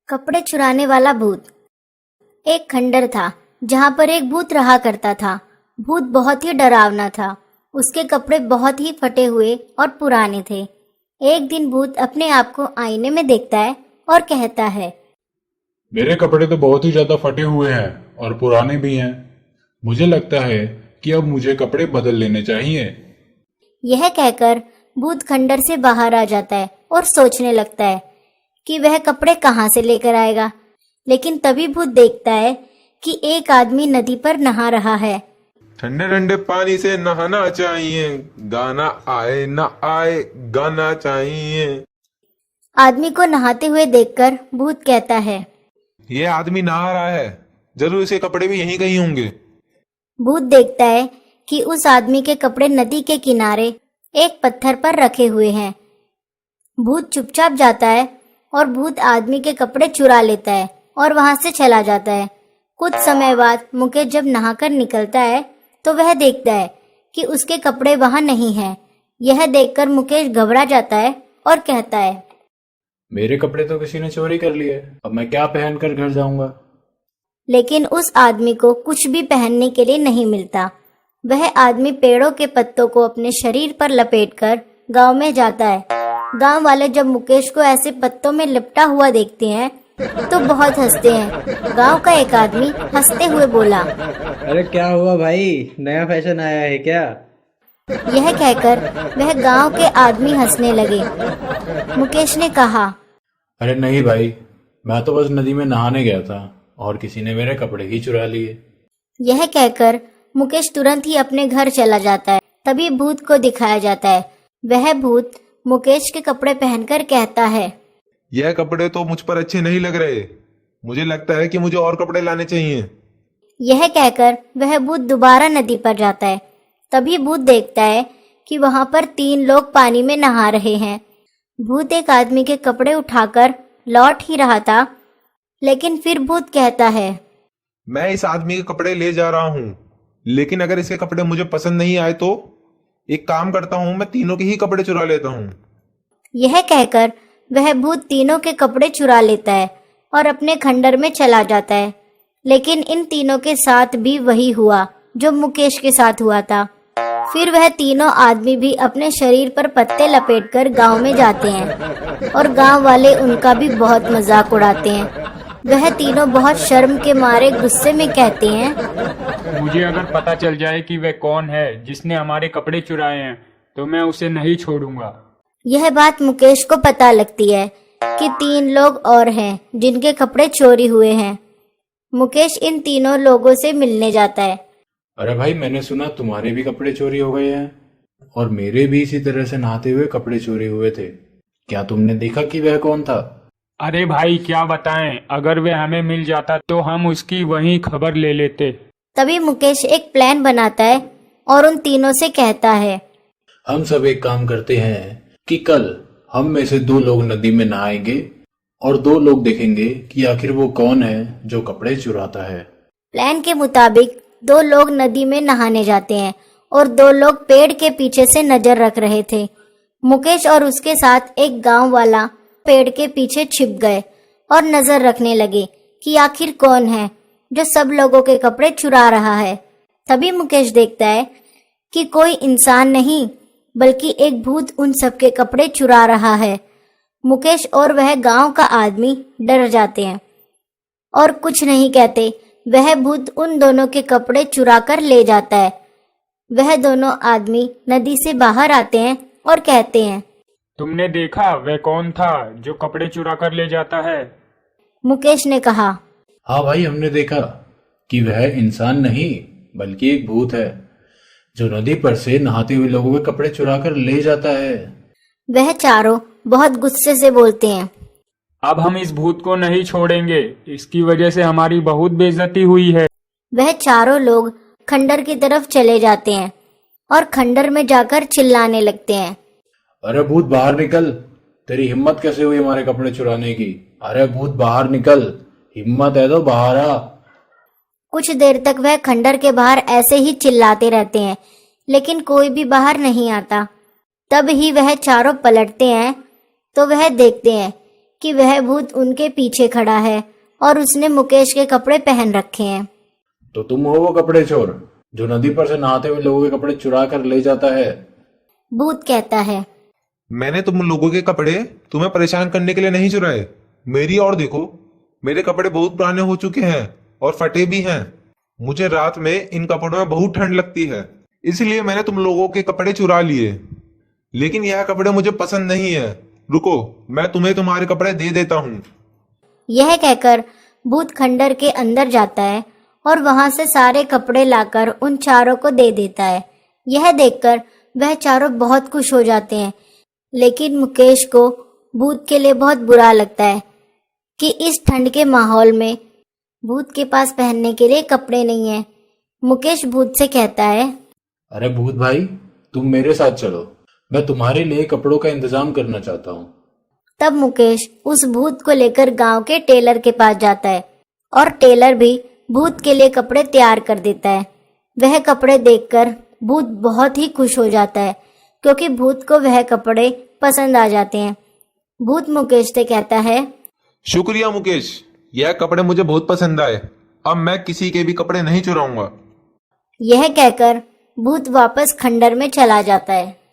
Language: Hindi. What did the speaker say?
कपड़े चुराने वाला भूत। एक खंडर था जहाँ पर एक भूत रहा करता था। भूत बहुत ही डरावना था। उसके कपड़े बहुत ही फटे हुए और पुराने थे। एक दिन भूत अपने आप को आईने में देखता है और कहता है, मेरे कपड़े तो बहुत ही ज्यादा फटे हुए हैं और पुराने भी हैं। मुझे लगता है कि अब मुझे कपड़े बदल लेने चाहिए। यह कहकर भूत खंडर से बाहर आ जाता है और सोचने लगता है कि वह कपड़े कहाँ से लेकर आएगा। लेकिन तभी भूत देखता है कि एक आदमी नदी पर नहा रहा है। ठंडे ठंडे पानी से नहाना चाहिए, गाना आए ना आए गाना चाहिए। आदमी को नहाते हुए देखकर भूत कहता है, ये आदमी नहा रहा है, जरूर इसके कपड़े भी यहीं कहीं होंगे। भूत देखता है कि उस आदमी के कपड़े नदी के किनारे एक पत्थर पर रखे हुए हैं। भूत चुपचाप जाता है और भूत आदमी के कपड़े चुरा लेता है और वहां से चला जाता है। कुछ समय बाद मुकेश जब नहाकर निकलता है तो वह देखता है कि उसके कपड़े वहां नहीं हैं। यह देखकर मुकेश घबरा जाता है और कहता है, मेरे कपड़े तो किसी ने चोरी कर लिए, अब मैं क्या पहनकर घर जाऊंगा। लेकिन उस आदमी को कुछ भी पहनने के लिए नहीं मिलता। वह आदमी पेड़ों के पत्तों को अपने शरीर पर लपेटकर गांव में जाता है। गांव वाले जब मुकेश को ऐसे पत्तों में लिपटा हुआ देखते हैं तो बहुत हंसते हैं। गांव का एक आदमी हंसते हुए बोला, अरे क्या हुआ भाई, नया फैशन आया है क्या? यह कहकर वह गांव के आदमी हंसने लगे। मुकेश ने कहा, अरे नहीं भाई, मैं तो बस नदी में नहाने गया था और किसी ने मेरे कपड़े ही चुरा लिए। यह कहकर मुकेश तुरंत ही अपने घर चला जाता है। तभी भूत को दिखाया जाता है। वह भूत मुकेश के कपड़े पहनकर कहता है, यह कपड़े तो मुझ पर अच्छे नहीं लग रहे, मुझे लगता है कि मुझे और कपड़े लाने चाहिए। यह कहकर वह भूत दोबारा नदी पर जाता है। तभी भूत देखता है कि वहां पर 3 लोग पानी में नहा रहे हैं। भूत एक आदमी के कपड़े उठाकर लौट ही रहा था, लेकिन फिर भूत कहता है, मैं इस आदमी के कपड़े ले जा रहा हूँ, लेकिन अगर इसके कपड़े मुझे पसंद नहीं आए तो एक काम करता हूँ, मैं तीनों के ही कपड़े चुरा लेता हूँ। यह कहकर वह भूत तीनों के कपड़े चुरा लेता है और अपने खंडर में चला जाता है। लेकिन इन तीनों के साथ भी वही हुआ जो मुकेश के साथ हुआ था। फिर वह तीनों आदमी भी अपने शरीर पर पत्ते लपेटकर गांव में जाते हैं और गांव वाले उनका भी बहुत मजाक उड़ाते हैं। वह तीनों बहुत शर्म के मारे गुस्से में कहते हैं, मुझे अगर पता चल जाए कि वह कौन है जिसने हमारे कपड़े चुराए हैं तो मैं उसे नहीं छोड़ूंगा। यह बात मुकेश को पता लगती है कि 3 लोग और हैं जिनके कपड़े चोरी हुए हैं। मुकेश इन तीनों लोगों से मिलने जाता है। अरे भाई, मैंने सुना तुम्हारे भी कपड़े चोरी हो गए हैं और मेरे भी इसी तरह से नहाते हुए कपड़े चोरी हुए थे। क्या तुमने देखा कि वह कौन था? अरे भाई क्या बताएं, अगर वह हमें मिल जाता तो हम उसकी वहीं खबर ले लेते। तभी मुकेश एक प्लान बनाता है और उन तीनों से कहता है, हम सब एक काम करते हैं कि कल हम में से 2 लोग नदी में नहाएंगे और 2 लोग देखेंगे कि आखिर वो कौन है जो कपड़े चुराता है। प्लान के मुताबिक 2 लोग नदी में नहाने जाते हैं और 2 लोग पेड़ के पीछे से नजर रख रहे थे। मुकेश और उसके साथ एक गांव वाला पेड़ के पीछे छिप गए और नजर रखने लगे कि आखिर कौन है जो सब लोगों के कपड़े चुरा रहा है। तभी मुकेश देखता है कि कोई इंसान नहीं बल्कि एक भूत उन सबके कपड़े चुरा रहा है। मुकेश और वह गांव का आदमी डर जाते हैं और कुछ नहीं कहते। वह भूत उन दोनों के कपड़े चुरा कर ले जाता है। वह दोनों आदमी नदी से बाहर आते हैं और कहते हैं, तुमने देखा वह कौन था जो कपड़े चुरा कर ले जाता है? मुकेश ने कहा, हाँ भाई, हमने देखा कि वह इंसान नहीं बल्कि एक भूत है जो नदी पर से नहाते हुए लोगों के कपड़े चुरा कर ले जाता है। वह चारों बहुत गुस्से से बोलते हैं, अब हम इस भूत को नहीं छोड़ेंगे, इसकी वजह से हमारी बहुत बेइज्जती हुई है। वह चारों लोग खंडर की तरफ चले जाते हैं और खंडर में जाकर चिल्लाने लगते हैं, अरे भूत बाहर निकल, तेरी हिम्मत कैसे हुई हमारे कपड़े चुराने की? अरे भूत बाहर निकल, हिम्मत है तो बाहर आ। कुछ देर तक वह खंडर के बाहर ऐसे ही चिल्लाते रहते हैं, लेकिन कोई भी बाहर नहीं आता। तब ही वह चारों पलटते हैं तो वह देखते हैं कि वह भूत उनके पीछे खड़ा है और उसने मुकेश के कपड़े पहन रखे हैं। तो तुम हो वो कपड़े चोर जो नदी पर से नहाते हुए लोगों के कपड़े चुरा कर ले जाता है? भूत कहता है, मैंने तुम लोगों के कपड़े तुम्हें परेशान करने के लिए नहीं चुराए। मेरी और देखो, मेरे कपड़े बहुत पुराने हो चुके हैं और फटे भी हैं। मुझे रात में इन कपड़ों में बहुत ठंड लगती है, इसलिए मैंने तुम लोगों के कपड़े चुरा लिए। लेकिन यह कपड़े मुझे पसंद नहीं है। रुको, मैं तुम्हें तुम्हारे कपड़े दे देता हूँ। यह कहकर भूत खंडर के अंदर जाता है और वहां से सारे कपड़े लाकर उन चारों को दे देता है। यह देखकर वह चारों बहुत खुश हो जाते हैं, लेकिन मुकेश को भूत के लिए बहुत बुरा लगता है कि इस ठंड के माहौल में भूत के पास पहनने के लिए कपड़े नहीं है। मुकेश भूत से कहता है, अरे भूत भाई, तुम मेरे साथ चलो, मैं तुम्हारे लिए कपड़ों का इंतजाम करना चाहता हूँ। तब मुकेश उस भूत को लेकर गांव के टेलर के पास जाता है और टेलर भी भूत के लिए कपड़े तैयार कर देता है। वह कपड़े देखकर भूत बहुत ही खुश हो जाता है क्योंकि भूत को वह कपड़े पसंद आ जाते हैं। भूत मुकेश से कहता है, शुक्रिया मुकेश, यह कपड़े मुझे बहुत पसंद आए। अब मैं किसी के भी कपड़े नहीं चुराऊंगा। यह कहकर भूत वापस खंडर में चला जाता है।